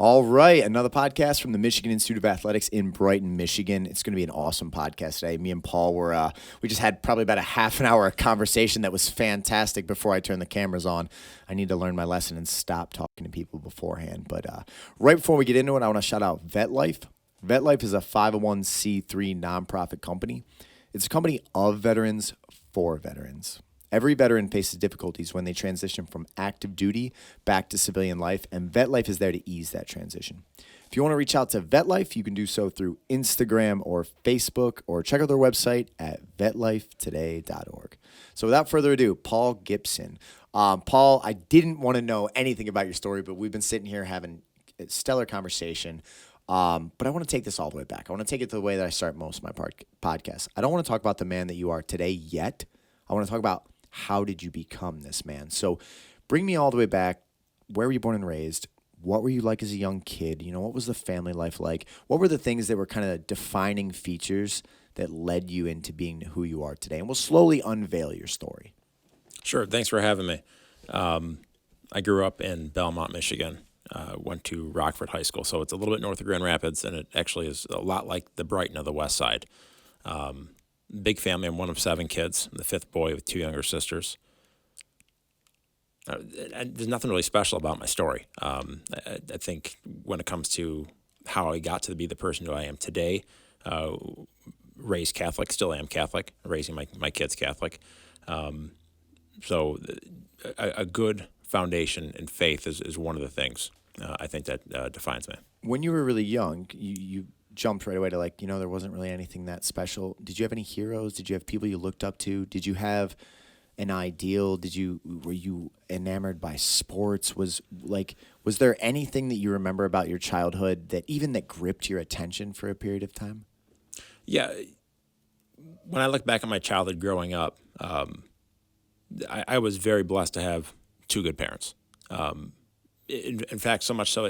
All right, another podcast from the Michigan Institute of Athletics in Brighton, Michigan. It's going to be an awesome podcast today. Me and Paul we just had probably about a half an hour conversation that was fantastic before I turned the cameras on. I need to learn my lesson and stop talking to people beforehand. But right before we get into it, I want to shout out VetLife. VetLife is a 501c3 nonprofit company. It's a company of veterans for veterans. Every veteran faces difficulties when they transition from active duty back to civilian life, and VetLife is there to ease that transition. If you want to reach out to VetLife, you can do so through Instagram or Facebook, or check out their website at vetlifetoday.org. So without further ado, Paul Gipson. Paul, I didn't want to know anything about your story, but we've been sitting here having a stellar conversation. But I want to take this all the way back. I want to take it to the way that I start most of my podcasts. I don't want to talk about the man that you are today yet. I want to talk about how did you become this man? So bring me all the way back. Where were you born and raised? What were you like as a young kid? You know, what was the family life like? What were the things that were kind of defining features that led you into being who you are today? And we'll slowly unveil your story. Sure. Thanks for having me. I grew up in Belmont, Michigan. Went to Rockford High School, so it's a little bit north of Grand Rapids, and it actually is a lot like the Brighton of the West Side. Big family. I'm one of 7 kids. I'm the 5th boy with 2 younger sisters. And there's nothing really special about my story. I think when it comes to how I got to be the person who I am today, raised Catholic, still am Catholic, raising my kids Catholic. So a good foundation in faith is one of the things I think that defines me. When you were really young, you jumped right away to there wasn't really anything that special. Did you have any heroes? Did you have people you looked up to? Did you have an ideal? Were you enamored by sports? Was there anything that you remember about your childhood that gripped your attention for a period of time? Yeah. When I look back at my childhood growing up, I was very blessed to have 2 good parents. In fact, so much so,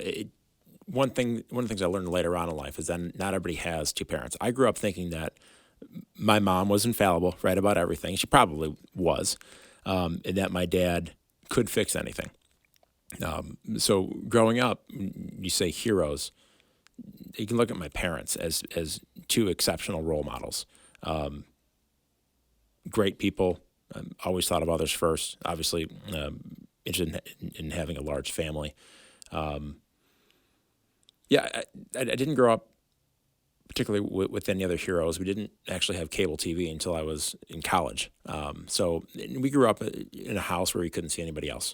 one of the things I learned later on in life is that not everybody has 2 parents. I grew up thinking that my mom was infallible, right about everything. She probably was, and that my dad could fix anything. So growing up, you say heroes, you can look at my parents as 2 exceptional role models. Great people, always thought of others first, obviously interested in having a large family. I didn't grow up particularly with any other heroes. We didn't actually have cable TV until I was in college. So we grew up in a house where we couldn't see anybody else,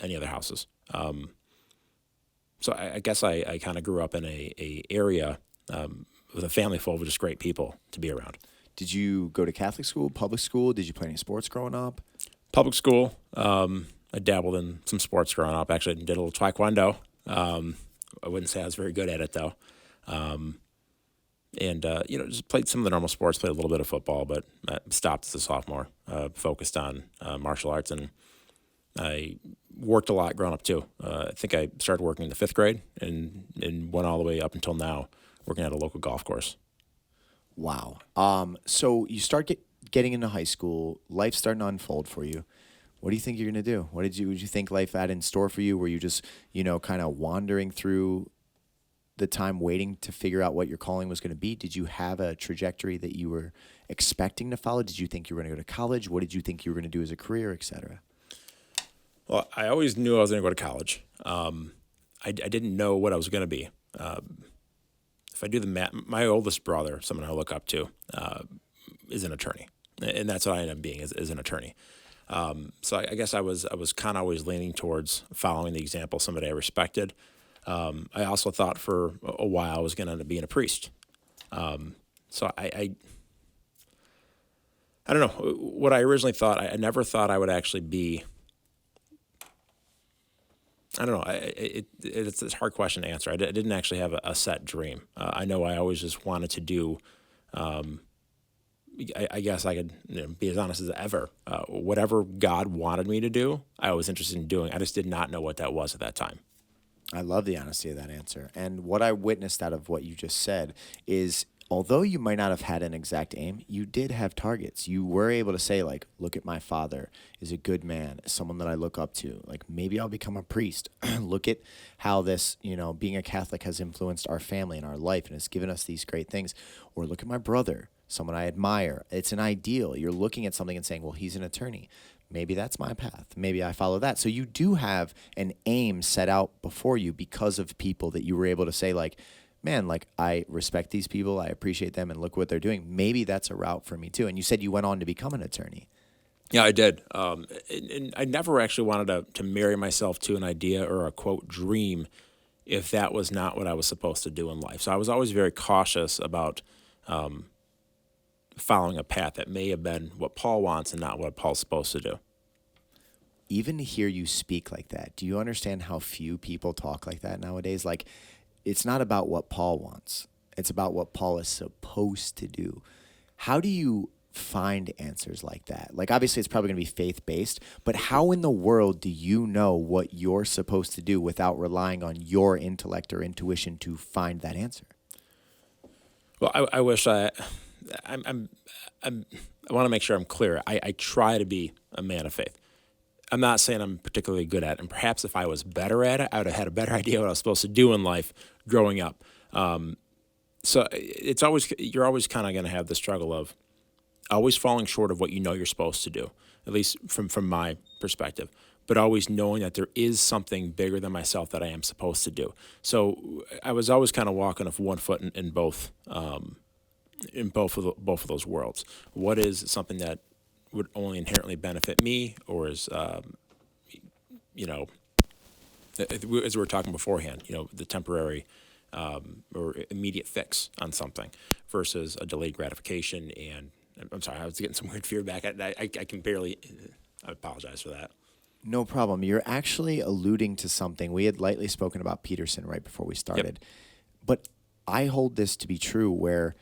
any other houses. So I guess I kind of grew up in a area with a family full of just great people to be around. Did you go to Catholic school, public school? Did you play any sports growing up? Public school. I dabbled in some sports growing up. Actually, did a little taekwondo. I wouldn't say I was very good at it, though. Just played some of the normal sports, played a little bit of football, but I stopped as a sophomore, focused on martial arts, and I worked a lot growing up, too. I think I started working in the 5th grade and went all the way up until now, working at a local golf course. Wow. So you start getting into high school, life's starting to unfold for you. What do you think you're going to do? What did you think life had in store for you? Were you just, kind of wandering through the time waiting to figure out what your calling was going to be? Did you have a trajectory that you were expecting to follow? Did you think you were going to go to college? What did you think you were going to do as a career, et cetera? Well, I always knew I was going to go to college. I didn't know what I was going to be. If I do the math, my oldest brother, someone I look up to, is an attorney. And that's what I ended up being, is an attorney. So I guess I was kind of always leaning towards following the example of somebody I respected. I also thought for a while I was going to end up being a priest. So I don't know what I originally thought. I never thought I would actually be. I don't know. It's a hard question to answer. I didn't actually have a set dream. I know I always just wanted to do. I guess I could be as honest as ever. Whatever God wanted me to do, I was interested in doing. I just did not know what that was at that time. I love the honesty of that answer. And what I witnessed out of what you just said is although you might not have had an exact aim, you did have targets. You were able to say, like, look at my father is a good man, someone that I look up to. Like, maybe I'll become a priest. Look at how this, being a Catholic has influenced our family and our life and has given us these great things. Or look at my brother, someone I admire. It's an ideal. You're looking at something and saying, well, he's an attorney. Maybe that's my path. Maybe I follow that. So you do have an aim set out before you because of people that you were able to say, like, man, like, I respect these people, I appreciate them, and look what they're doing. Maybe that's a route for me too. And you said you went on to become an attorney. Yeah, I did. And I never actually wanted to marry myself to an idea or a, quote, dream if that was not what I was supposed to do in life. So I was always very cautious about following a path that may have been what Paul wants and not what Paul's supposed to do. Even to hear you speak like that, do you understand how few people talk like that nowadays? Like, it's not about what Paul wants. It's about what Paul is supposed to do. How do you find answers like that? Like, obviously, it's probably going to be faith-based, but how in the world do you know what you're supposed to do without relying on your intellect or intuition to find that answer? Well, I wish I want to make sure I'm clear. I try to be a man of faith. I'm not saying I'm particularly good at it, and perhaps if I was better at it, I would have had a better idea what I was supposed to do in life growing up. So you're always kind of going to have the struggle of always falling short of what you know you're supposed to do, at least from my perspective, but always knowing that there is something bigger than myself that I am supposed to do. So I was always kind of walking with one foot in both of those worlds. What is something that would only inherently benefit me, or is, as we were talking beforehand, the temporary or immediate fix on something versus a delayed gratification. And I'm sorry, I was getting some weird feedback. I can barely, I apologize for that. No problem. You're actually alluding to something. We had lightly spoken about Peterson right before we started. Yep. But I hold this to be true where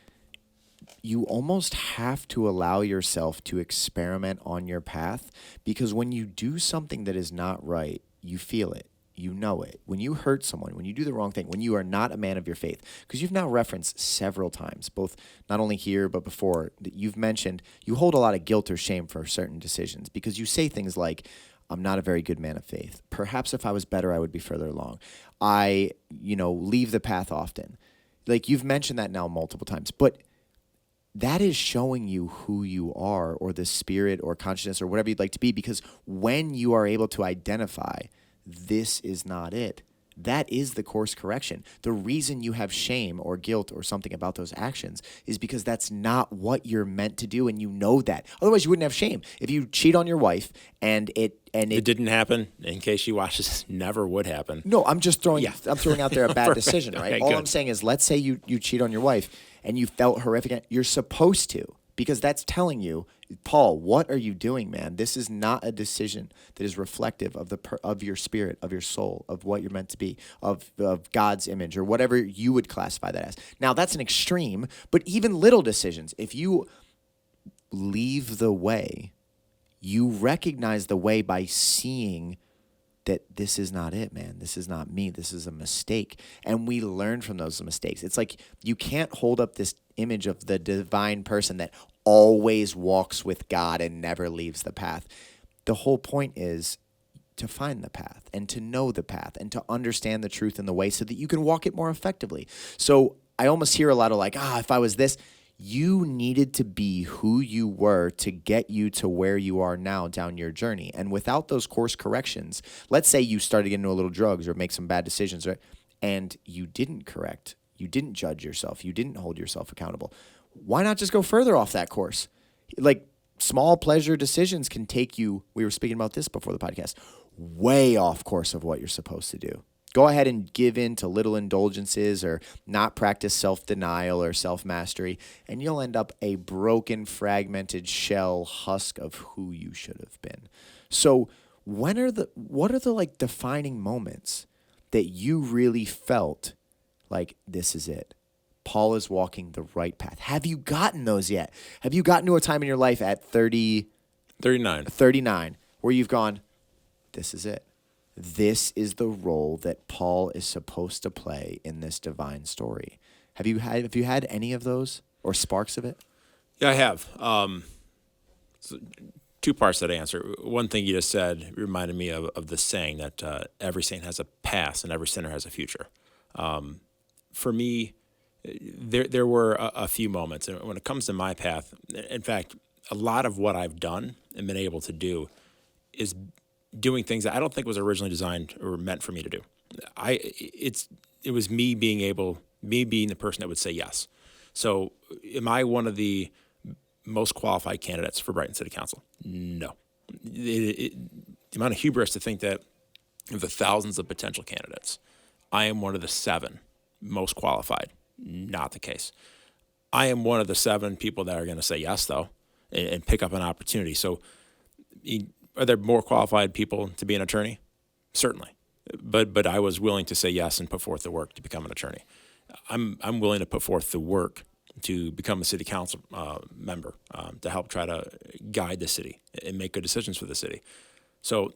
you almost have to allow yourself to experiment on your path, because when you do something that is not right, you feel it. You know it. When you hurt someone, when you do the wrong thing, when you are not a man of your faith, because you've now referenced several times, both not only here but before, that you've mentioned you hold a lot of guilt or shame for certain decisions because you say things like, I'm not a very good man of faith. Perhaps if I was better, I would be further along. I, leave the path often. Like, you've mentioned that now multiple times, but that is showing you who you are, or the spirit or consciousness or whatever you'd like to be, because when you are able to identify this is not it, that is the course correction. The reason you have shame or guilt or something about those actions is because that's not what you're meant to do, and you know that. Otherwise, you wouldn't have shame. If you cheat on your wife and it didn't happen, in case she watches, never would happen. No, I'm just throwing out there a bad decision, right? Okay, all good. I'm saying is, let's say you cheat on your wife and you felt horrific. You're supposed to, because that's telling you, Paul, what are you doing, man? This is not a decision that is reflective of your spirit, of your soul, of what you're meant to be, of God's image, or whatever you would classify that as. Now, that's an extreme, but even little decisions, if you leave the way, you recognize the way by seeing that this is not it, man. This is not me. This is a mistake. And we learn from those mistakes. It's like you can't hold up this image of the divine person that always walks with God and never leaves the path. The whole point is to find the path and to know the path and to understand the truth in the way so that you can walk it more effectively. So I almost hear a lot of like, if I was this. You needed to be who you were to get you to where you are now down your journey. And without those course corrections, let's say you started getting into a little drugs or make some bad decisions, right? And you didn't correct, you didn't judge yourself, you didn't hold yourself accountable. Why not just go further off that course? Like, small pleasure decisions can take you, we were speaking about this before the podcast, way off course of what you're supposed to do. Go ahead and give in to little indulgences or not practice self-denial or self-mastery, and you'll end up a broken, fragmented shell husk of who you should have been. So what are the like defining moments that you really felt like this is it? Paul is walking the right path. Have you gotten those yet? Have you gotten to a time in your life at 39 where you've gone, this is it? This is the role that Paul is supposed to play in this divine story. Have you had any of those or sparks of it? Yeah, I have. So two parts to that answer. One thing you just said reminded me of the saying that every saint has a past and every sinner has a future. For me, there were a few moments, and when it comes to my path, in fact, a lot of what I've done and been able to do is doing things that I don't think was originally designed or meant for me to do. It was me being the person that would say yes. So, am I one of the most qualified candidates for Brighton City Council? No. The amount of hubris to think that of the thousands of potential candidates, I am one of the 7 most qualified. Not the case. I am one of the 7 people that are going to say yes, though, and pick up an opportunity. So, are there more qualified people to be an attorney? Certainly. But I was willing to say yes and put forth the work to become an attorney. I'm willing to put forth the work to become a city council member, to help try to guide the city and make good decisions for the city. So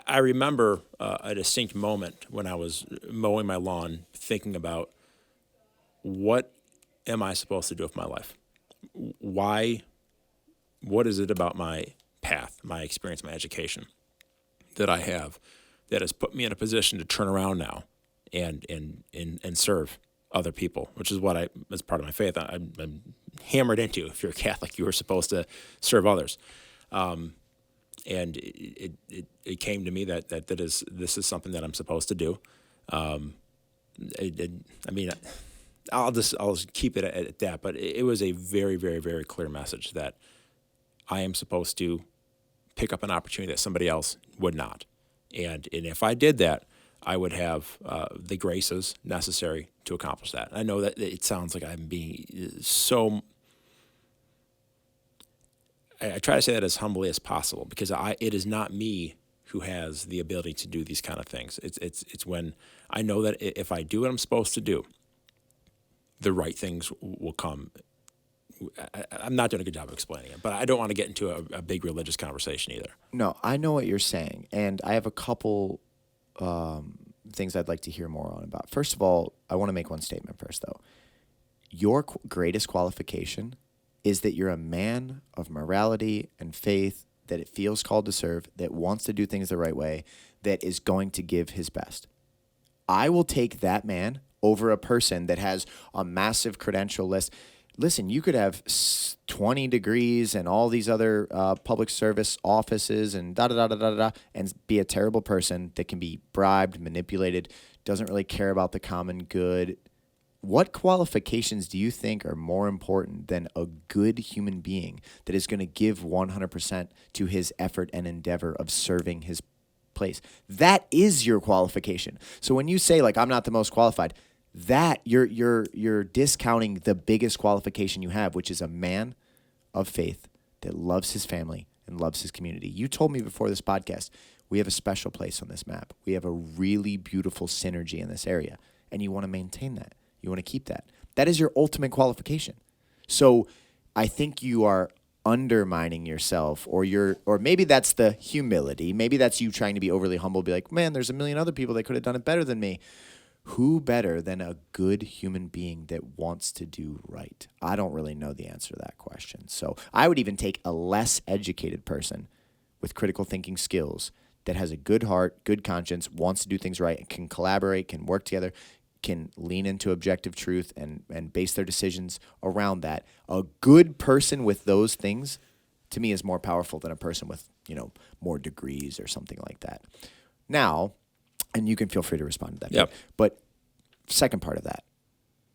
I remember a distinct moment when I was mowing my lawn, thinking about what am I supposed to do with my life? Why? What is it about my path, my experience, my education that I have that has put me in a position to turn around now and serve other people, which is what as part of my faith, I'm hammered into. If you're a Catholic, you are supposed to serve others. And it came to me that this is something that I'm supposed to do. I'll just keep it at that. But it was a very, very, very clear message that I am supposed to pick up an opportunity that somebody else would not. And if I did that, I would have the graces necessary to accomplish that. I know that it sounds like I'm being so. I try to say that as humbly as possible because it is not me who has the ability to do these kind of things. It's when I know that if I do what I'm supposed to do, the right things will come. I'm not doing a good job of explaining it, but I don't want to get into a big religious conversation either. No, I know what you're saying, and I have a couple things I'd like to hear more on about. First of all, I want to make one statement first, though. Your greatest qualification is that you're a man of morality and faith, that it feels called to serve, that wants to do things the right way, that is going to give his best. I will take that man over a person that has a massive credential list. Listen, you could have 20 degrees and all these other public service offices and da-da-da-da-da-da, and be a terrible person that can be bribed, manipulated, doesn't really care about the common good. What qualifications do you think are more important than a good human being that is going to give 100% to his effort and endeavor of serving his place? That is your qualification. So when you say, like, I'm not the most qualified, that you're discounting the biggest qualification you have, which is a man of faith that loves his family and loves his community. You told me before this podcast, we have a special place on this map. We have a really beautiful synergy in this area, and you want to maintain that. You want to keep that. That is your ultimate qualification. So I think you are undermining yourself, or maybe that's the humility. Maybe that's you trying to be overly humble, be like, man, there's a million other people that could have done it better than me. Who better than a good human being that wants to do right? I don't really know the answer to that question. So I would even take a less educated person with critical thinking skills that has a good heart, good conscience, wants to do things right, can collaborate, can work together, can lean into objective truth and base their decisions around that. A good person with those things, to me, is more powerful than a person with, more degrees or something like that. Now, and you can feel free to respond to that. Yep. But second part of that,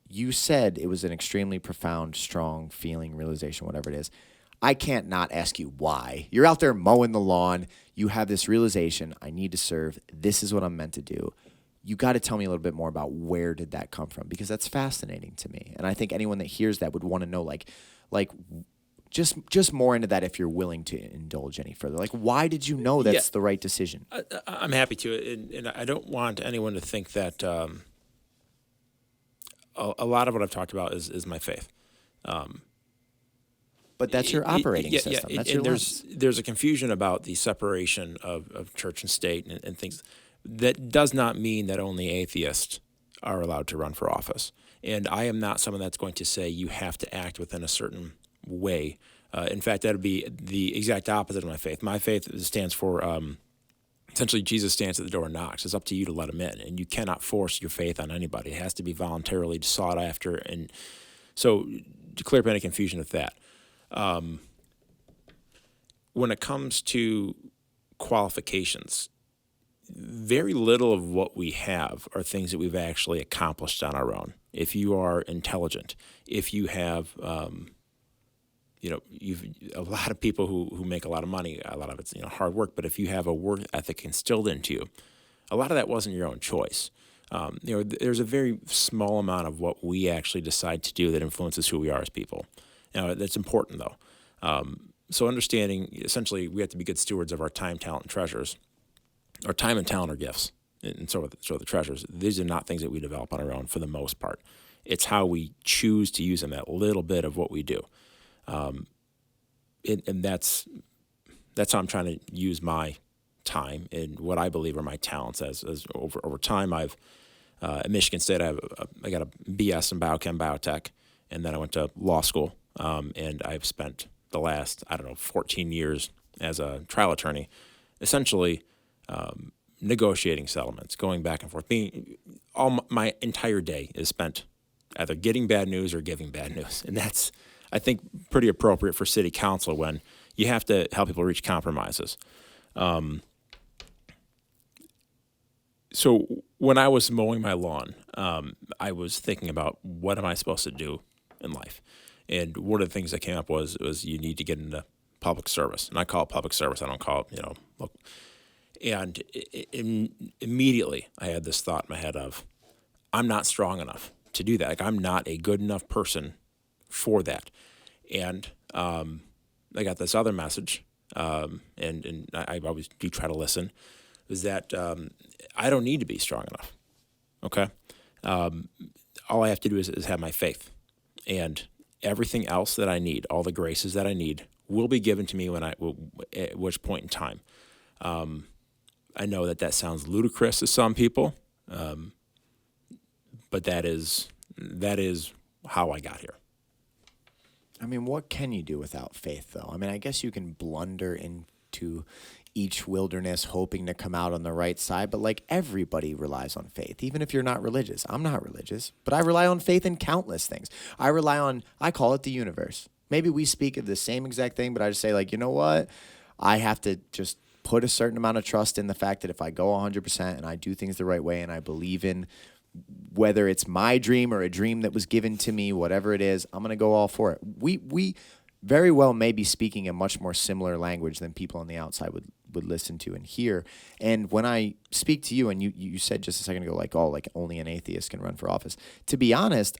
you said it was an extremely profound, strong feeling, realization, whatever it is. I can't not ask you why. You're out there mowing the lawn. You have this realization, I need to serve. This is what I'm meant to do. You got to tell me a little bit more about where did that come from, because that's fascinating to me. And I think anyone that hears that would want to know, like just more into that if you're willing to indulge any further. Like, why did you know that's the right decision? I'm happy to, and I don't want anyone to think that a lot of what I've talked about is my faith. But that's your operating system. Yeah, that's and your there's a confusion about the separation of church and state and things. That does not mean that only atheists are allowed to run for office. And I am not someone that's going to say you have to act within a certain way. In fact, that would be the exact opposite of my faith. My faith stands for essentially Jesus stands at the door and knocks. It's up to you to let him in, and you cannot force your faith on anybody. It has to be voluntarily sought after. And so to clear up any confusion with that, when it comes to qualifications, very little of what we have are things that we've actually accomplished on our own. If you are intelligent, if you have, you've a lot of people who make a lot of money, a lot of it's hard work. But if you have a work ethic instilled into you, a lot of that wasn't your own choice. There's a very small amount of what we actually decide to do that influences who we are as people. Now, that's important though. So understanding, essentially, we have to be good stewards of our time, talent, and treasures. Our time and talent are gifts, and so are the treasures. These are not things that we develop on our own for the most part. It's how we choose to use them, that little bit of what we do. And that's how I'm trying to use my time and what I believe are my talents. As over time, I've at Michigan State, I got a BS in biochem biotech, and then I went to law school, and I've spent the last 14 years as a trial attorney, essentially negotiating settlements, going back and forth. My entire day is spent either getting bad news or giving bad news, and that's, I think, pretty appropriate for city council when you have to help people reach compromises. So when I was mowing my lawn, I was thinking about what am I supposed to do in life, and one of the things that came up was you need to get into public service, and I call it public service. I don't call it look. And immediately I had this thought in my head of, I'm not strong enough to do that. Like, I'm not a good enough person for that. And I got this other message, and I always do try to listen, is that I don't need to be strong enough, okay? All I have to do is have my faith. And everything else that I need, all the graces that I need, will be given to me at which point in time. I know that sounds ludicrous to some people, but that is how I got here. I mean, what can you do without faith, though? I mean, I guess you can blunder into each wilderness hoping to come out on the right side, but like everybody relies on faith, even if you're not religious. I'm not religious, but I rely on faith in countless things. I call it the universe. Maybe we speak of the same exact thing, but I just say, like, you know what? I have to just put a certain amount of trust in the fact that if I go 100% and I do things the right way and I believe in whether it's my dream or a dream that was given to me, whatever it is, I'm going to go all for it. We very well may be speaking a much more similar language than people on the outside would listen to and hear. And when I speak to you, and you said just a second ago, like only an atheist can run for office. To be honest,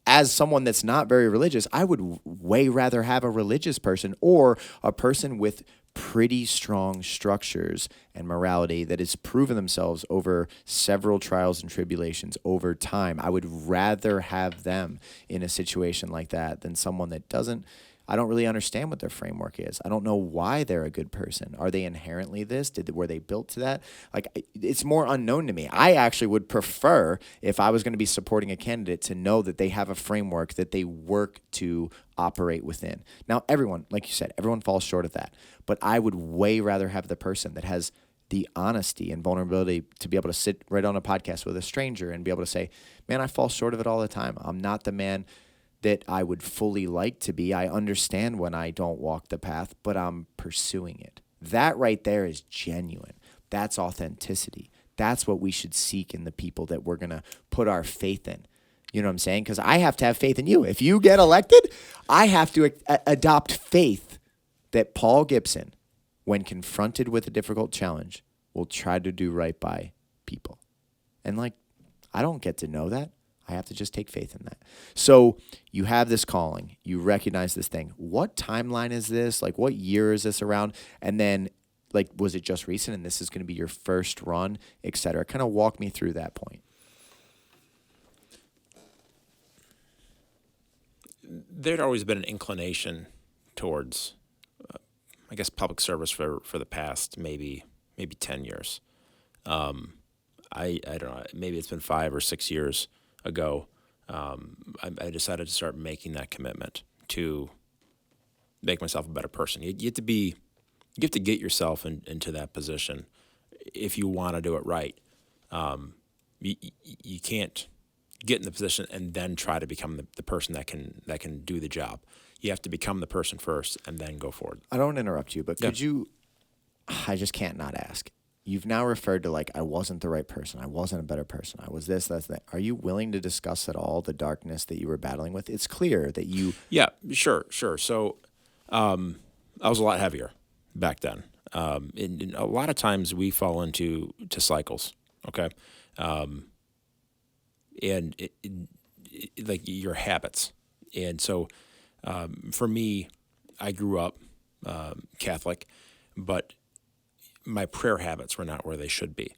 as someone that's not very religious, I would way rather have a religious person or a person with pretty strong structures and morality that has proven themselves over several trials and tribulations over time. I would rather have them in a situation like that than someone that doesn't. I don't really understand what their framework is. I don't know why they're a good person. Are they inherently this? Were they built to that? Like, it's more unknown to me. I actually would prefer, if I was going to be supporting a candidate, to know that they have a framework that they work to operate within. Now, everyone, like you said, everyone falls short of that. But I would way rather have the person that has the honesty and vulnerability to be able to sit right on a podcast with a stranger and be able to say, man, I fall short of it all the time. I'm not the man that I would fully like to be. I understand when I don't walk the path, but I'm pursuing it. That right there is genuine. That's authenticity. That's what we should seek in the people that we're going to put our faith in. You know what I'm saying? Because I have to have faith in you. If you get elected, I have to adopt faith that aPaulGipson, when confronted with a difficult challenge, will try to do right by people. And I don't get to know that. I have to just take faith in that. So you have this calling. You recognize this thing. What timeline is this? What year is this around? And then, was it just recent and this is going to be your first run, et cetera? Kind of walk me through that point. There'd always been an inclination towards, public service for the past maybe 10 years. I don't know, maybe it's been 5 or 6 years ago, I decided to start making that commitment to make myself a better person. You have to get yourself into that position if you want to do it right. You can't get in the position and then try to become the person that can do the job. You have to become the person first and then go forward. I don't want to interrupt you, but Yeah. could you, I just can't not ask. You've now referred to like, I wasn't the right person. I wasn't a better person. I was this, that's that. Are you willing to discuss at all the darkness that you were battling with? It's clear that you. Yeah, sure. So I was a lot heavier back then. And a lot of times we fall into cycles, okay? And like your habits. And so for me, I grew up Catholic, but my prayer habits were not where they should be.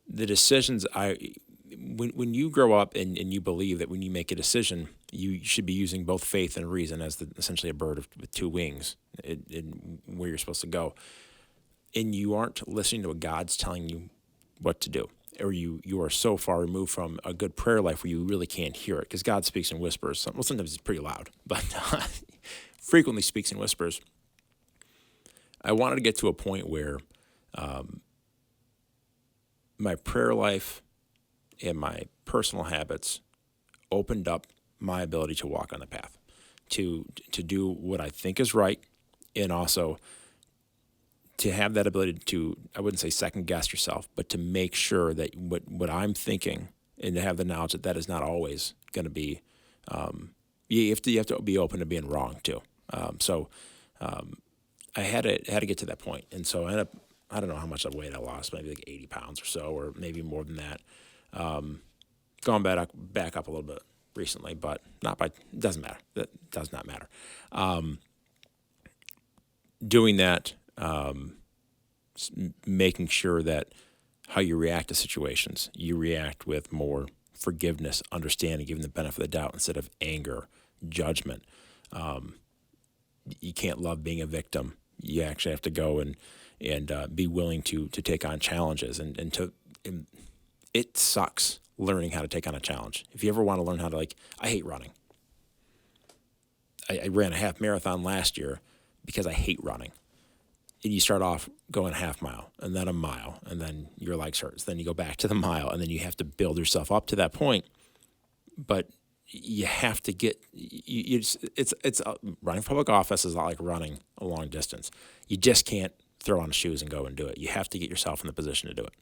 The decisions when you grow up and you believe that when you make a decision, you should be using both faith and reason as essentially a bird with two wings in where you're supposed to go. And you aren't listening to what God's telling you what to do, or you are so far removed from a good prayer life where you really can't hear it, because God speaks in whispers. Sometimes it's pretty loud, but frequently speaks in whispers. I wanted to get to a point where my prayer life and my personal habits opened up my ability to walk on the path, to do what I think is right, and also to have that ability to, I wouldn't say second guess yourself, but to make sure that what I'm thinking, and to have the knowledge that that is not always going to be, you have to be open to being wrong too. I had to get to that point. And so I don't know how much of weight I lost, maybe like 80 pounds or so, or maybe more than that. Going back up a little bit recently, but it doesn't matter. That does not matter. Doing that, making sure that how you react to situations, you react with more forgiveness, understanding, giving the benefit of the doubt instead of anger, judgment. You can't love being a victim. You actually have to go and be willing to take on challenges, and it sucks learning how to take on a challenge. If you ever want to learn how to, I hate running. I ran a half marathon last year because I hate running. And you start off going a half mile and then a mile, and then your legs hurt. So then you go back to the mile, and then you have to build yourself up to that point. But you have to get running for public office is not like running a long distance. You just can't throw on shoes and go and do it. You have to get yourself in the position to do it.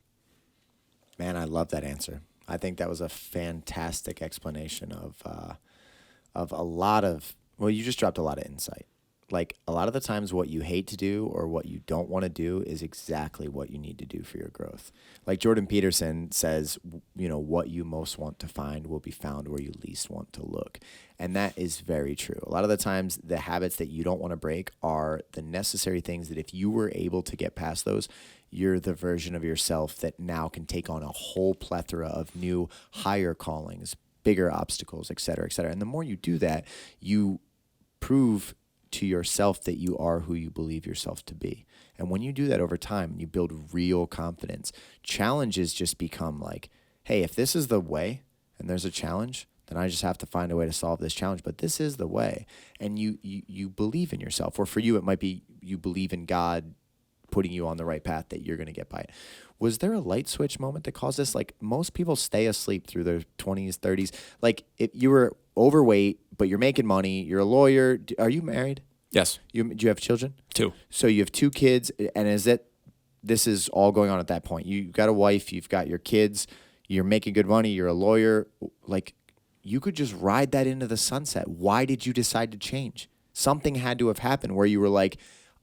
Man, I love that answer. I think that was a fantastic explanation of a lot of, well, you just dropped a lot of insight. Like, a lot of the times what you hate to do or what you don't want to do is exactly what you need to do for your growth. Like Jordan Peterson says, what you most want to find will be found where you least want to look. And that is very true. A lot of the times the habits that you don't want to break are the necessary things that if you were able to get past those, you're the version of yourself that now can take on a whole plethora of new, higher callings, bigger obstacles, et cetera, et cetera. And the more you do that, you prove to yourself that you are who you believe yourself to be. And when you do that over time, you build real confidence. Challenges just become like, hey, if this is the way and there's a challenge, then I just have to find a way to solve this challenge. But this is the way. And you believe in yourself. Or for you, it might be you believe in God putting you on the right path, that you're going to get by it. Was there a light switch moment that caused this? Like, most people stay asleep through their 20s, 30s. Like, if you were overweight, but you're making money, you're a lawyer. Are you married? Yes. Do you have children? 2. So you have 2 kids, and this is all going on at that point? You've got a wife, you've got your kids, you're making good money, you're a lawyer. Like, you could just ride that into the sunset. Why did you decide to change? Something had to have happened where you were like,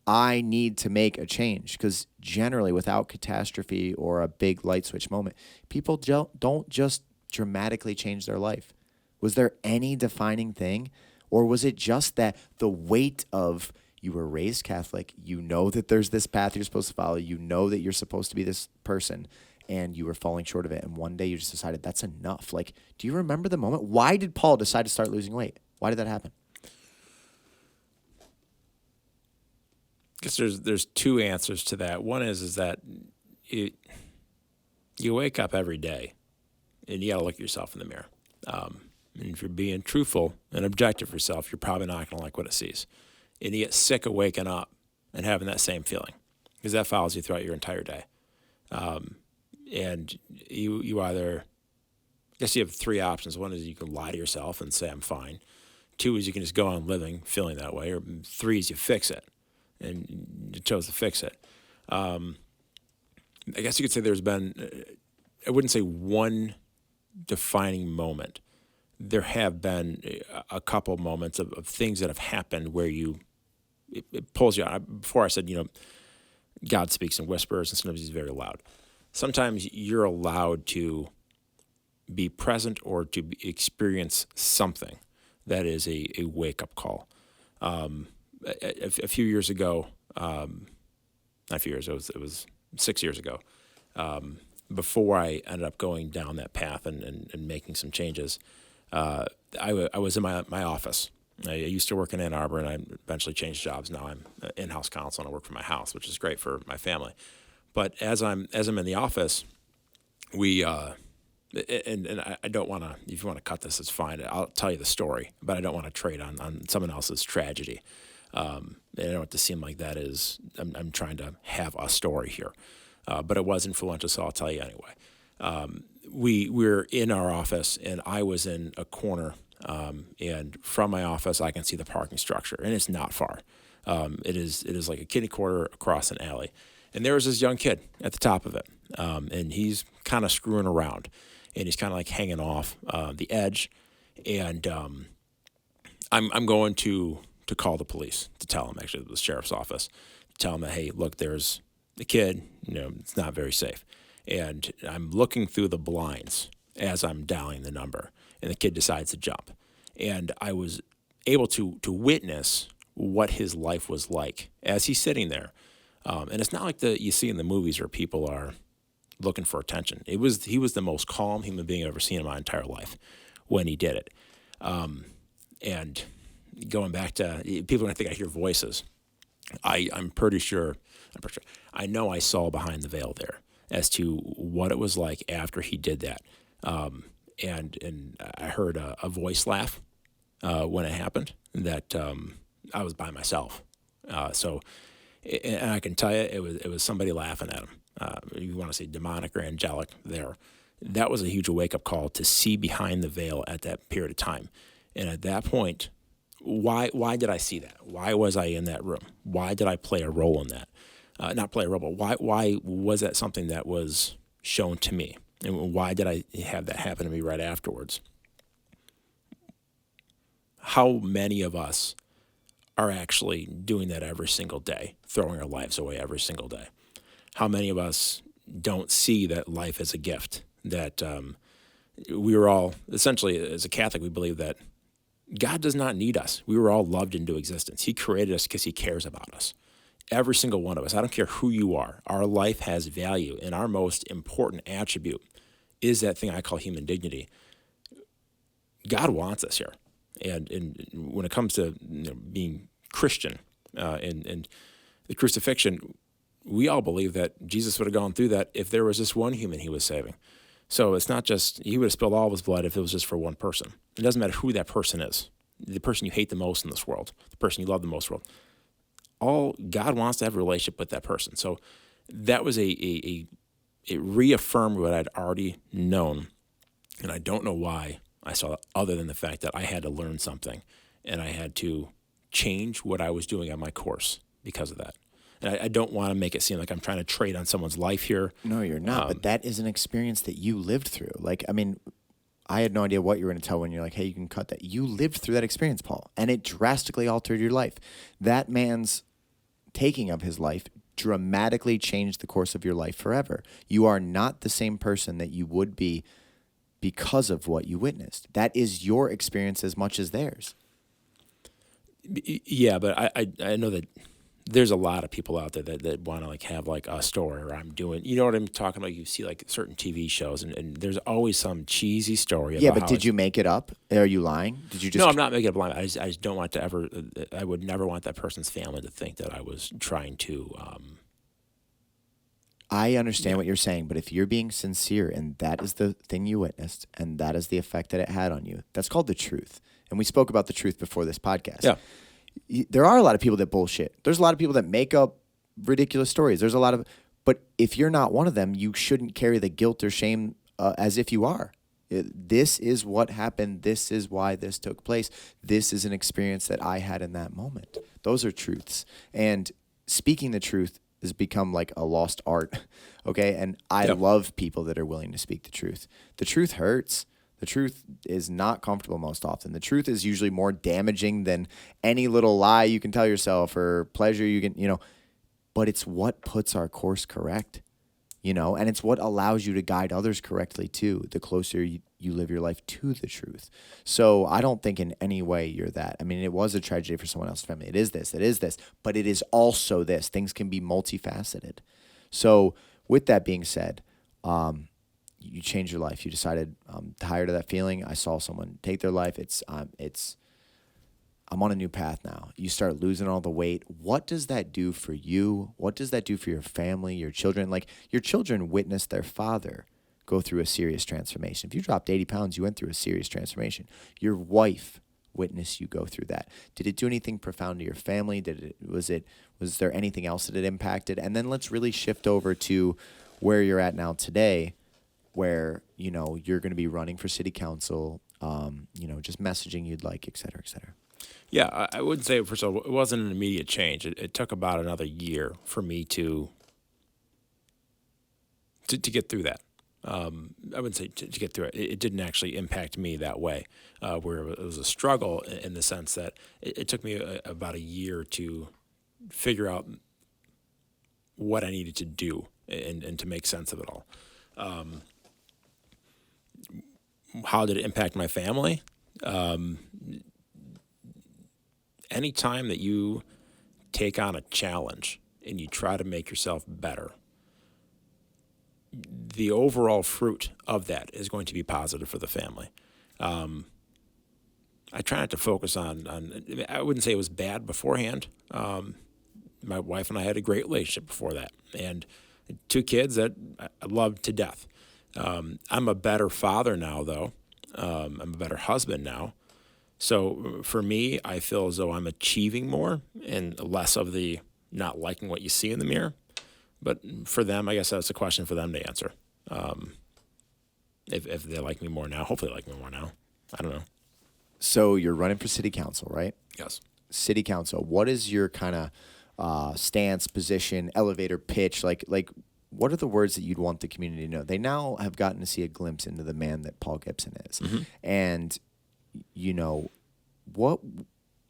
I need to make a change. Because generally, without catastrophe or a big light switch moment, people don't just dramatically change their life. Was there any defining thing? Or was it just that the weight of, you were raised Catholic, you know that there's this path you're supposed to follow, you know that you're supposed to be this person, and you were falling short of it, and one day you just decided that's enough? Like, do you remember the moment? Why did Paul decide to start losing weight? Why did that happen? I guess there's 2 answers to that. One is that you You wake up every day, and you got to look at yourself in the mirror. And if you're being truthful and objective for yourself, you're probably not going to like what it sees. And you get sick of waking up and having that same feeling, because that follows you throughout your entire day. And you either, I guess you have three options. One is you can lie to yourself and say, I'm fine. Two is you can just go on living feeling that way. Or three is you fix it. And you chose to fix it. I guess you could say there's been, I wouldn't say one defining moment. There have been a couple moments of things that have happened where it pulls you out. Before I said, God speaks in whispers, and sometimes he's very loud. Sometimes you're allowed to be present or to experience something that is a wake-up call. A few years ago, not a few years, it was 6 years ago, before I ended up going down that path and making some changes, I was in my office. I used to work in Ann Arbor, and I eventually changed jobs. Now I'm in-house counsel, and I work from my house, which is great for my family. But as I'm in the office, we and I don't want to. If you want to cut this, it's fine. I'll tell you the story, but I don't want to trade on someone else's tragedy. And I don't want it to seem like that is I'm trying to have a story here, but it was influential, so I'll tell you anyway. We're in our office, and I was in a corner, and from my office I can see the parking structure, and it's not far. It is like a kitty corner across an alley, and there was this young kid at the top of it, and he's kind of screwing around, and he's kind of like hanging off the edge, and I'm going to call the police to tell him, actually the sheriff's office, to tell him that, hey, look, there's the kid, it's not very safe. And I'm looking through the blinds as I'm dialing the number, and the kid decides to jump. And I was able to witness what his life was like as he's sitting there. And it's not like you see in the movies where people are looking for attention. He was the most calm human being I've ever seen in my entire life when he did it. And going back to, people are going to think I hear voices. I'm pretty sure, I know I saw behind the veil there as to what it was like after he did that. And I heard a voice laugh when it happened, that I was by myself. And I can tell you, it was somebody laughing at him. You want to say demonic or angelic there. That was a huge wake-up call to see behind the veil at that period of time. And at that point, why did I see that? Why was I in that room? Why did I play a role in that? Not play a role, but why was that something that was shown to me? And why did I have that happen to me right afterwards? How many of us are actually doing that every single day, throwing our lives away every single day? How many of us don't see that life as a gift? That we were all, essentially, as a Catholic, we believe that God does not need us. We were all loved into existence. He created us because he cares about us. Every single one of us. I don't care who you are. Our life has value, and our most important attribute is that thing I call human dignity. God wants us here. And when it comes to being Christian and the crucifixion, we all believe that Jesus would have gone through that if there was just one human he was saving. So it's not just, he would have spilled all of his blood if it was just for one person. It doesn't matter who that person is. The person you hate the most in this world, the person you love the most in the world. God wants to have a relationship with that person. So that was it reaffirmed what I'd already known. And I don't know why I saw it, other than the fact that I had to learn something and I had to change what I was doing on my course because of that. And I don't want to make it seem like I'm trying to trade on someone's life here. No, you're not. But that is an experience that you lived through. I had no idea what you were going to tell when you're like, hey, you can cut that. You lived through that experience, Paul, and it drastically altered your life. That man's taking of his life dramatically changed the course of your life forever. You are not the same person that you would be because of what you witnessed. That is your experience as much as theirs. Yeah, but I know that there's a lot of people out there that want to have a story, or I'm doing, you know what I'm talking about? You see certain TV shows and there's always some cheesy story about. Yeah, but did you make it up? Are you lying? Did you just? No, I'm not making it up. I just don't want to ever, I would never want that person's family to think that I was trying to I understand what you're saying, but if you're being sincere and that is the thing you witnessed and that is the effect that it had on you, that's called the truth. And we spoke about the truth before this podcast. Yeah. There are a lot of people that bullshit. There's a lot of people that make up ridiculous stories. There's a lot of, but if you're not one of them, you shouldn't carry the guilt or shame as if you are. This is what happened. This is why this took place. This is an experience that I had in that moment. Those are truths. And speaking the truth has become like a lost art, okay? And I love people that are willing to speak the truth. The truth hurts. The truth is not comfortable most often. The truth is usually more damaging than any little lie you can tell yourself or pleasure you can, but it's what puts our course correct, and it's what allows you to guide others correctly too, the closer you live your life to the truth. So I don't think in any way you're that. I mean, it was a tragedy for someone else's family. It is this, but it is also this. Things can be multifaceted. So with that being said, you changed your life. You decided, tired of that feeling. I saw someone take their life. I'm on a new path now. You start losing all the weight. What does that do for you? What does that do for your family, your children? Like, your children witnessed their father go through a serious transformation. If you dropped 80 pounds, you went through a serious transformation. Your wife witnessed you go through that. Did it do anything profound to your family? Was there anything else that it impacted? And then let's really shift over to where you're at now today, where, you're going to be running for city council, just messaging you'd like, et cetera, et cetera. Yeah, I wouldn't say, first of all, it wasn't an immediate change. It took about another year for me to get through that. I wouldn't say to get through it. It didn't actually impact me that way, where it was a struggle in the sense that it took me about a year to figure out what I needed to do and to make sense of it all. How did it impact my family? Anytime that you take on a challenge and you try to make yourself better, the overall fruit of that is going to be positive for the family. I try not to focus on I wouldn't say it was bad beforehand. My wife and I had a great relationship before that, and 2 kids that I loved to death. I'm a better father now, though. I'm a better husband now. So for me, I feel as though I'm achieving more and less of the not liking what you see in the mirror. But for them, I guess that's a question for them to answer. If they like me more now, hopefully they like me more now. I don't know. So you're running for city council, right? Yes. City council. What is your kind of stance, position, elevator pitch? Like, what are the words that you'd want the community to know? They now have gotten to see a glimpse into the man that Paul Gipson is. Mm-hmm. And what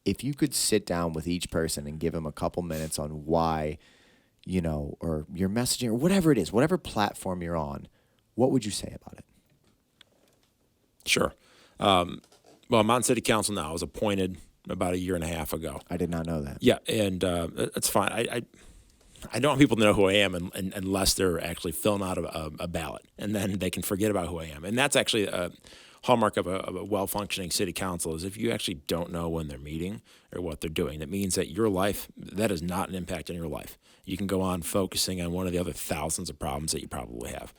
if you could sit down with each person and give them a couple minutes on why, or your messaging or whatever it is, whatever platform you're on, what would you say about it? Sure. Well, I'm on city council now. I was appointed about a year and a half ago. I did not know that. Yeah, and it's fine. I don't want people to know who I am unless they're actually filling out a ballot, and then they can forget about who I am. And that's actually a hallmark of a well-functioning city council is if you actually don't know when they're meeting or what they're doing. That means that your life, that is not an impact on your life. You can go on focusing on one of the other thousands of problems that you probably have.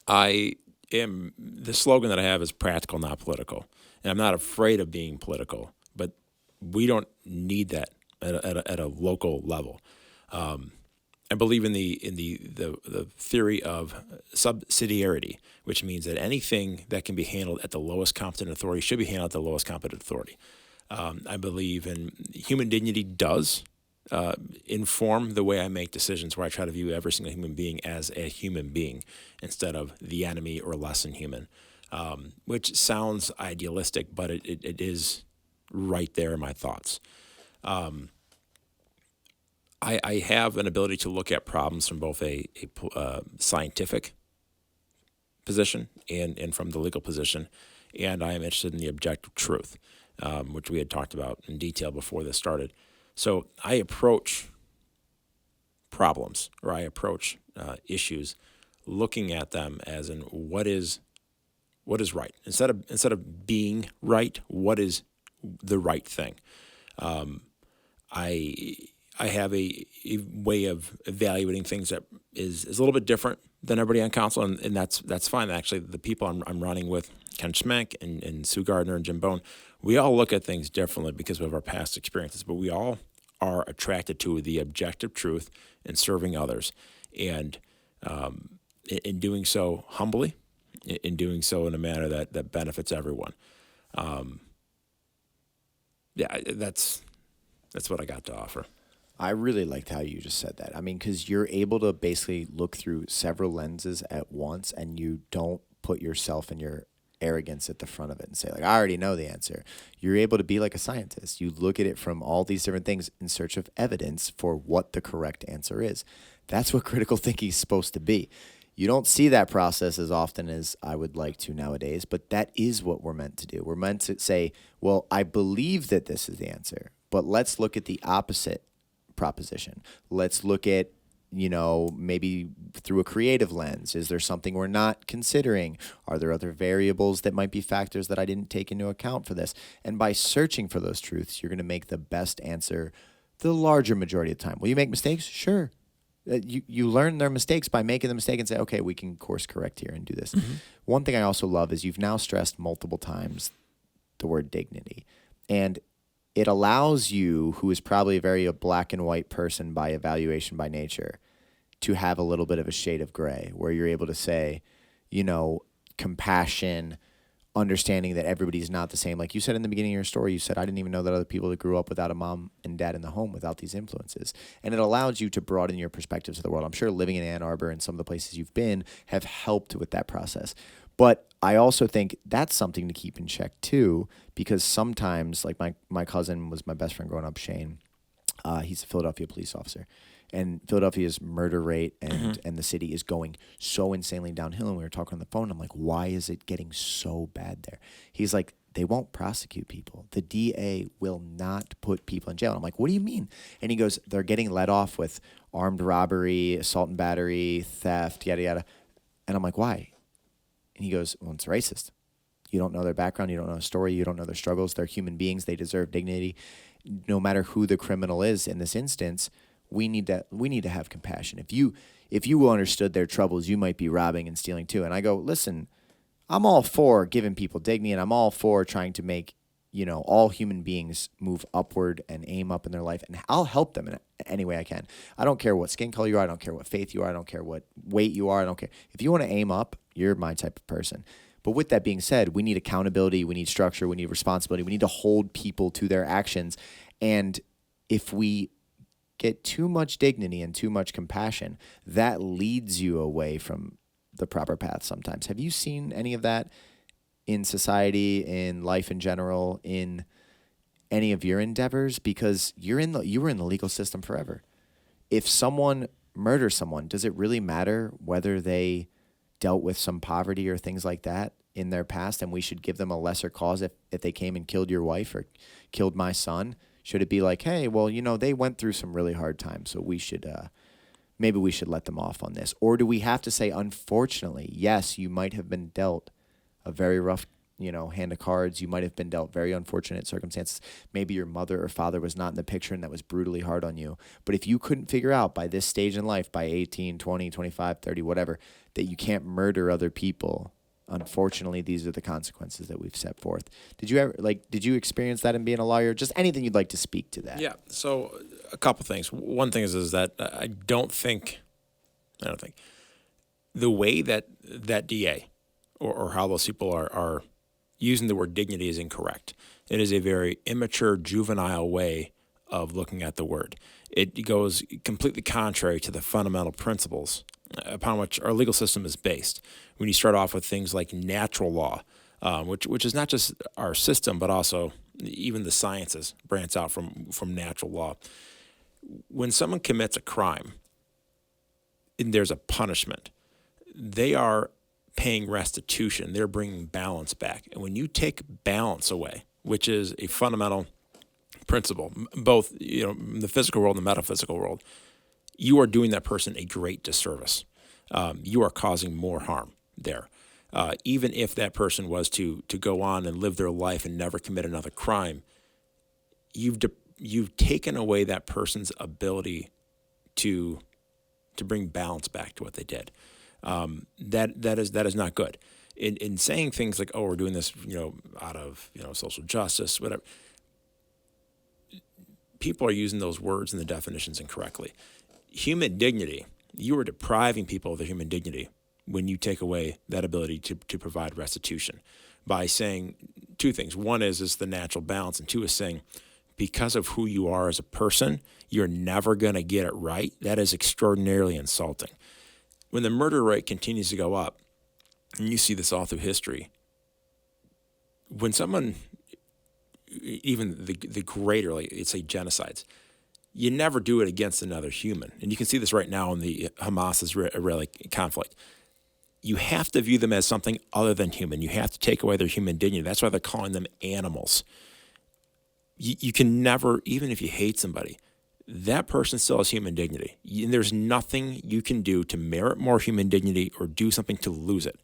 The slogan that I have is practical, not political. And I'm not afraid of being political, but we don't need that at a local level. I believe in the theory of subsidiarity, which means that anything that can be handled at the lowest competent authority should be handled at the lowest competent authority. I believe in human dignity does inform the way I make decisions, where I try to view every single human being as a human being instead of the enemy or less than human, which sounds idealistic, but it is right there in my thoughts. I have an ability to look at problems from both a scientific position and from the legal position, and I am interested in the objective truth, which we had talked about in detail before this started. So I approach problems, or I approach issues, looking at them as in what is right instead of being right. What is the right thing? I I have a way of evaluating things that is a little bit different than everybody on council, and that's fine. Actually, the people I'm running with, Ken Schmeck and Sue Gardner and Jim Bone, we all look at things differently because of our past experiences, but we all are attracted to the objective truth and serving others, and in doing so humbly, in doing so in a manner that benefits everyone. That's what I got to offer. I really liked how you just said that. I mean, because you're able to basically look through several lenses at once, and you don't put yourself and your arrogance at the front of it and say, like, I already know the answer. You're able to be like a scientist. You look at it from all these different things in search of evidence for what the correct answer is. That's what critical thinking is supposed to be. You don't see that process as often as I would like to nowadays, but that is what we're meant to do. We're meant to say, well, I believe that this is the answer, but let's look at the opposite proposition. Let's look at, maybe through a creative lens. Is there something we're not considering? Are there other variables that might be factors that I didn't take into account for this? And by searching for those truths, you're going to make the best answer the larger majority of the time. Will you make mistakes? Sure. You learn their mistakes by making the mistake and say, okay, we can course correct here and do this. Mm-hmm. One thing I also love is you've now stressed multiple times the word dignity. And it allows you, who is probably a very black and white person by evaluation by nature, to have a little bit of a shade of gray where you're able to say, compassion, understanding that everybody's not the same. Like you said in the beginning of your story, you said, I didn't even know that other people that grew up without a mom and dad in the home without these influences. And it allows you to broaden your perspectives of the world. I'm sure living in Ann Arbor and some of the places you've been have helped with that process. But I also think that's something to keep in check too, because sometimes, like my cousin was my best friend growing up, Shane. He's a Philadelphia police officer. And Philadelphia's murder rate and the city is going so insanely downhill. And we were talking on the phone. I'm like, why is it getting so bad there? He's like, they won't prosecute people. The DA will not put people in jail. And I'm like, what do you mean? And he goes, they're getting let off with armed robbery, assault and battery, theft, yada, yada. And I'm like, why? And he goes, well, it's racist. You don't know their background. You don't know their story. You don't know their struggles. They're human beings. They deserve dignity. No matter who the criminal is in this instance, we need to have compassion. If you understood their troubles, you might be robbing and stealing too. And I go, listen, I'm all for giving people dignity, and I'm all for trying to make, all human beings move upward and aim up in their life. And I'll help them in any way I can. I don't care what skin color you are. I don't care what faith you are. I don't care what weight you are. I don't care. If you want to aim up, you're my type of person. But with that being said, we need accountability. We need structure. We need responsibility. We need to hold people to their actions. And if we get too much dignity and too much compassion, that leads you away from the proper path sometimes. Have you seen any of that in society, in life in general, in any of your endeavors? Because you were in the legal system forever. If someone murders someone, does it really matter whether they dealt with some poverty or things like that in their past, and we should give them a lesser cause if they came and killed your wife or killed my son? Should it be like, hey, well, they went through some really hard times, so we should maybe we should let them off on this? Or do we have to say, unfortunately, yes, you might have been dealt a very rough, hand of cards. You might have been dealt very unfortunate circumstances. Maybe your mother or father was not in the picture and that was brutally hard on you. But if you couldn't figure out by this stage in life, by 18, 20, 25, 30, whatever, that you can't murder other people, unfortunately, these are the consequences that we've set forth. Did you experience that in being a lawyer? Just anything you'd like to speak to that? Yeah. So a couple things. One thing is that I don't think the way that DA or how those people are using the word dignity is incorrect. It is a very immature, juvenile way of looking at the word. It goes completely contrary to the fundamental principles upon which our legal system is based. When you start off with things like natural law, which is not just our system, but also even the sciences branch out from natural law. When someone commits a crime and there's a punishment, they are paying restitution. They're bringing balance back. And when you take balance away, which is a fundamental principle, both in the physical world and the metaphysical world, you are doing that person a great disservice. You are causing more harm there. Even if that person was to go on and live their life and never commit another crime, you've you've taken away that person's ability to bring balance back to what they did. That is not good. In saying things like, "Oh, we're doing this, out of social justice," whatever. People are using those words and the definitions incorrectly. Human dignity. You are depriving people of their human dignity when you take away that ability to provide restitution by saying two things. One is the natural balance, and two is saying, because of who you are as a person, you're never going to get it right. That is extraordinarily insulting. When the murder rate continues to go up, and you see this all through history, when someone, even the greater, like let's say genocides, you never do it against another human. And you can see this right now in the Hamas-Israeli conflict. You have to view them as something other than human. You have to take away their human dignity. That's why they're calling them animals. You can never, even if you hate somebody, that person still has human dignity. And there's nothing you can do to merit more human dignity or do something to lose it.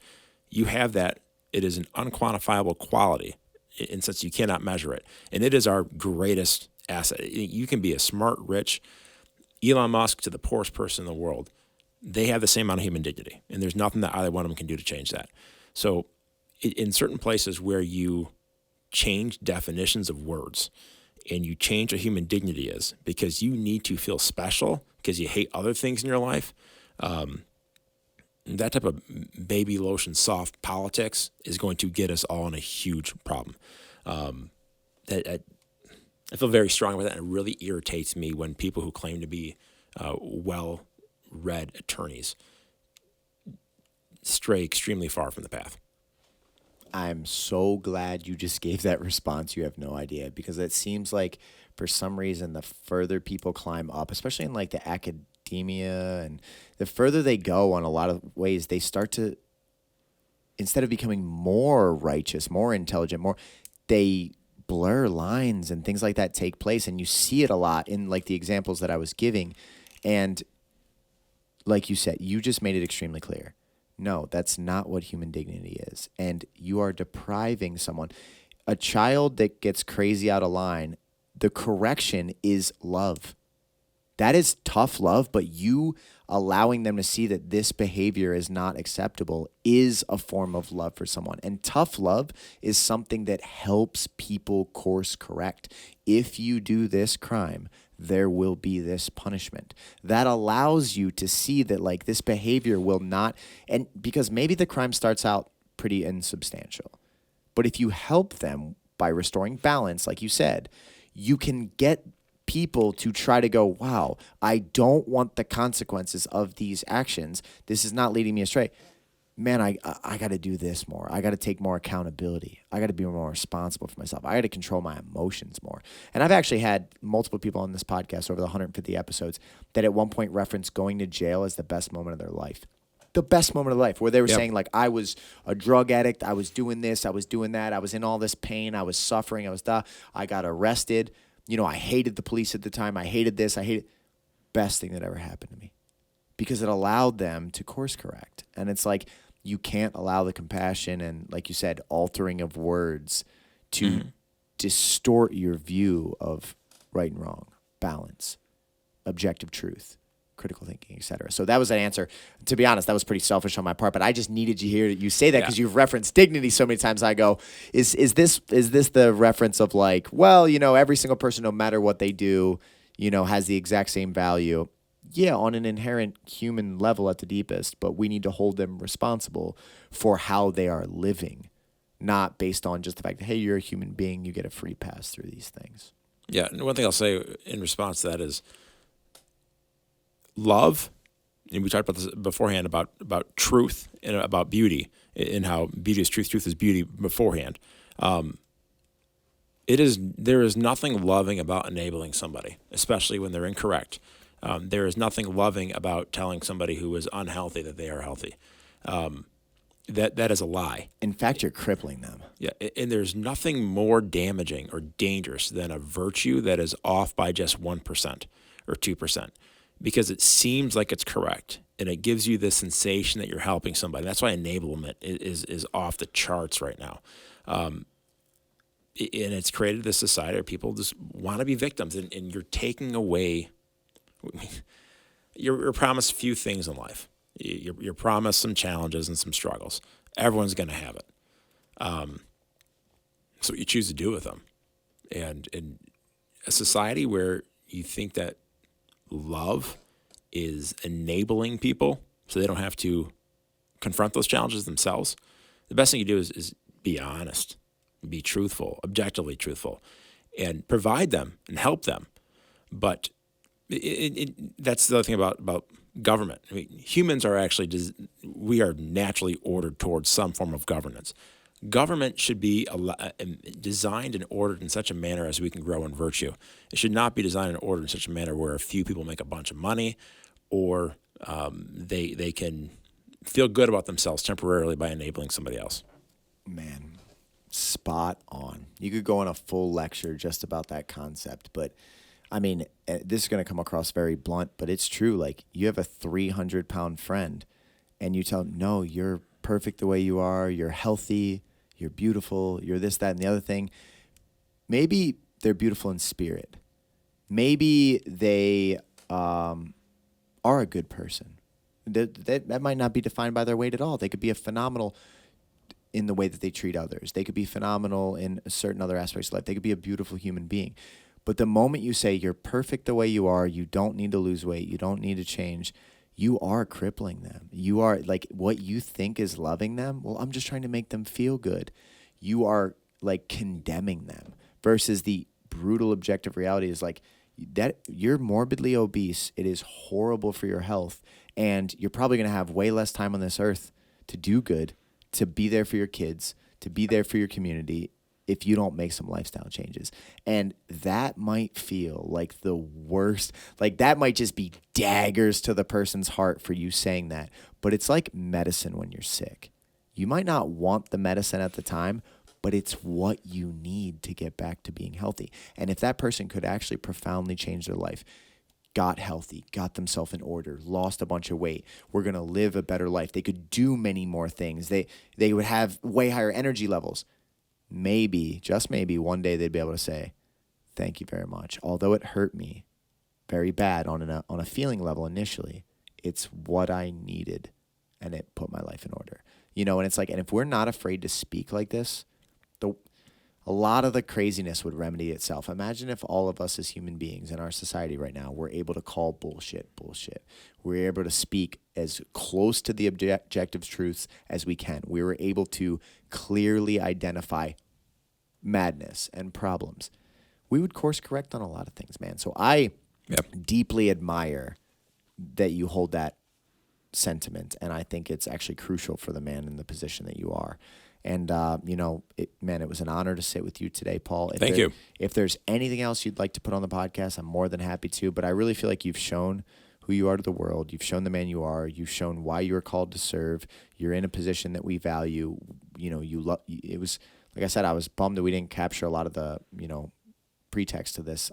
You have that. It is an unquantifiable quality in sense you cannot measure it. And it is our greatest asset. You can be a smart, rich, Elon Musk to the poorest person in the world. They have the same amount of human dignity. And there's nothing that either one of them can do to change that. So in certain places where you change definitions of words and you change what human dignity is because you need to feel special because you hate other things in your life, that type of baby lotion soft politics is going to get us all in a huge problem. I feel very strong about that, and it really irritates me when people who claim to be well-read attorneys stray extremely far from the path. I'm so glad you just gave that response. You have no idea, because it seems like for some reason the further people climb up, especially in like the academia, and the further they go in a lot of ways, they start to, instead of becoming more righteous, more intelligent, they blur lines and things like that take place. And you see it a lot in like the examples that I was giving. And like you said, you just made it extremely clear. No, that's not what human dignity is. And you are depriving someone. A child that gets crazy out of line, the correction is love. That is tough love, but you allowing them to see that this behavior is not acceptable is a form of love for someone. And tough love is something that helps people course correct. If you do this crime, there will be this punishment. That allows you to see that like this behavior will not, and because maybe the crime starts out pretty insubstantial, but if you help them by restoring balance, like you said, you can get people to try to go, wow, I don't want the consequences of these actions. This is not leading me astray. Man, I got to do this more. I got to take more accountability. I got to be more responsible for myself. I got to control my emotions more. And I've actually had multiple people on this podcast over the 150 episodes that at one point referenced going to jail as the best moment of their life. The best moment of their life, where they were saying like, I was a drug addict. I was doing this. I was doing that. I was in all this pain. I was suffering. I got arrested. I hated the police at the time. I hated this. Best thing that ever happened to me, because it allowed them to course correct. And it's like, you can't allow the compassion and, like you said, altering of words to distort your view of right and wrong, balance, objective truth, critical thinking, etc. So that was an answer. To be honest, that was pretty selfish on my part, but I just needed to hear you say that because you've referenced dignity so many times. I go, is this the reference of like, well, every single person, no matter what they do, has the exact same value? Yeah, on an inherent human level at the deepest, but we need to hold them responsible for how they are living, not based on just the fact that, hey, you're a human being, you get a free pass through these things. Yeah, and one thing I'll say in response to that is love, and we talked about this beforehand about truth and about beauty, and how beauty is truth, truth is beauty beforehand. There is nothing loving about enabling somebody, especially when they're incorrect. There is nothing loving about telling somebody who is unhealthy that they are healthy. That is a lie. In fact, you're crippling them. Yeah, and there's nothing more damaging or dangerous than a virtue that is off by just 1% or 2%, because it seems like it's correct, and it gives you the sensation that you're helping somebody. That's why enablement is off the charts right now. and it's created this society where people just want to be victims, and you're taking away. You're promised few things in life. You're promised some challenges and some struggles. Everyone's going to have it. So what you choose to do with them. And in a society where you think that love is enabling people so they don't have to confront those challenges themselves, the best thing you do is be honest, be truthful, objectively truthful, and provide them and help them. But that's the other thing about government. I mean, humans are actually, we are naturally ordered towards some form of governance. Government should be designed and ordered in such a manner as we can grow in virtue. It should not be designed and ordered in such a manner where a few people make a bunch of money, or they can feel good about themselves temporarily by enabling somebody else. Man, spot on. You could go on a full lecture just about that concept, but I mean, this is going to come across very blunt, but it's true. Like, you have a 300-pound friend, and you tell him, no, you're perfect the way you are, you're healthy, you're beautiful, you're this, that, and the other thing. Maybe they're beautiful in spirit. Maybe they are a good person. That might not be defined by their weight at all. They could be a phenomenal in the way that they treat others. They could be phenomenal in certain other aspects of life. They could be a beautiful human being. But the moment you say you're perfect the way you are, you don't need to lose weight, you don't need to change, you are crippling them. You are, like, what you think is loving them, well, I'm just trying to make them feel good. You are, like, condemning them, versus the brutal objective reality is, like, that you're morbidly obese. It is horrible for your health, and you're probably going to have way less time on this earth to do good, to be there for your kids, to be there for your community, if you don't make some lifestyle changes. And that might feel like the worst. Like, that might just be daggers to the person's heart for you saying that. But it's like medicine when you're sick. You might not want the medicine at the time, but it's what you need to get back to being healthy. And if that person could actually profoundly change their life, got healthy, got themselves in order, lost a bunch of weight, we're going to live a better life. They could do many more things. They would have way higher energy levels. Maybe, just maybe, one day they'd be able to say, thank you very much. Although it hurt me very bad on a feeling level initially, it's what I needed, and it put my life in order. You know, and it's like, and if we're not afraid to speak like this, a lot of the craziness would remedy itself. Imagine if all of us as human beings in our society right now were able to call bullshit. We're able to speak as close to the objective truths as we can. We were able to clearly identify madness and problems. We would course correct on a lot of things, man. So I deeply admire that you hold that sentiment, and I think it's actually crucial for the man in the position that you are. And, you know, it was an honor to sit with you today, Paul. Thank you. If there's anything else you'd like to put on the podcast, I'm more than happy to. But I really feel like you've shown who you are to the world. You've shown the man you are. You've shown why you are called to serve. You're in a position that we value. You know, it was, like I said, I was bummed that we didn't capture a lot of the, you know, pretext to this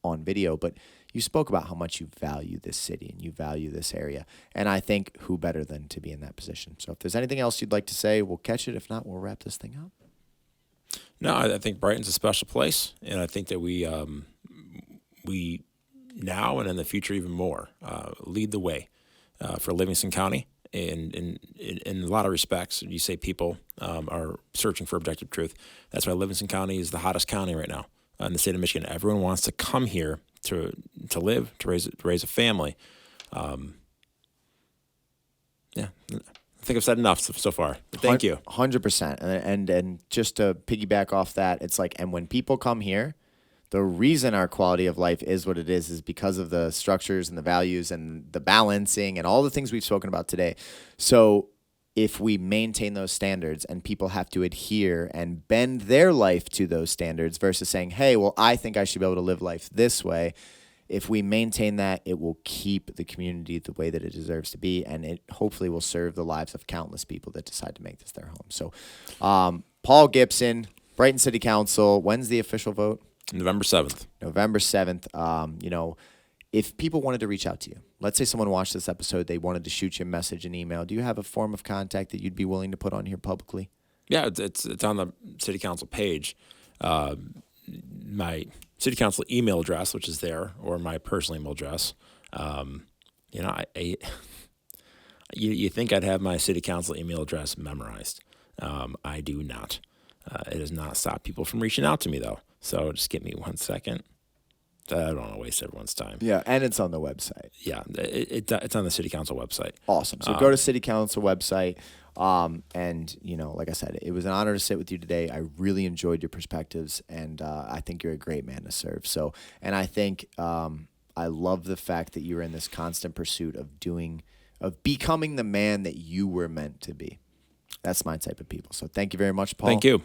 on video. But you spoke about how much you value this city and you value this area. And I think who better than to be in that position. So if there's anything else you'd like to say, we'll catch it. If not, we'll wrap this thing up. No, I think Brighton's a special place, and I think that we now and in the future even more lead the way for Livingston County. And in a lot of respects, you say people are searching for objective truth. That's why Livingston County is the hottest county right now in the state of Michigan. Everyone wants to come here to live, to raise a family. Yeah, I think I've said enough so far. But thank you. 100%. And just to piggyback off that, it's like, and when people come here, the reason our quality of life is what it is because of the structures and the values and the balancing and all the things we've spoken about today. So if we maintain those standards and people have to adhere and bend their life to those standards versus saying, hey, well, I think I should be able to live life this way. If we maintain that, it will keep the community the way that it deserves to be, and it hopefully will serve the lives of countless people that decide to make this their home. So Paul Gipson, Brighton City Council, when's the official vote? November 7th. November 7th. You know, if people wanted to reach out to you, let's say someone watched this episode, they wanted to shoot you a message, an email. Do you have a form of contact that you'd be willing to put on here publicly? Yeah, it's on the City Council page. my city council email address, which is there, or my personal email address. You think I'd have my city council email address memorized. I do not. It has not stopped people from reaching out to me, though. So just give me 1 second. I don't want to waste everyone's time. Yeah, and it's on the website. Yeah, it's on the city council website. Awesome. So go to city council website. And, like I said, it was an honor to sit with you today. I really enjoyed your perspectives, and I think you're a great man to serve. So, and I think I love the fact that you're in this constant pursuit of becoming the man that you were meant to be. That's my type of people. So thank you very much, Paul. Thank you.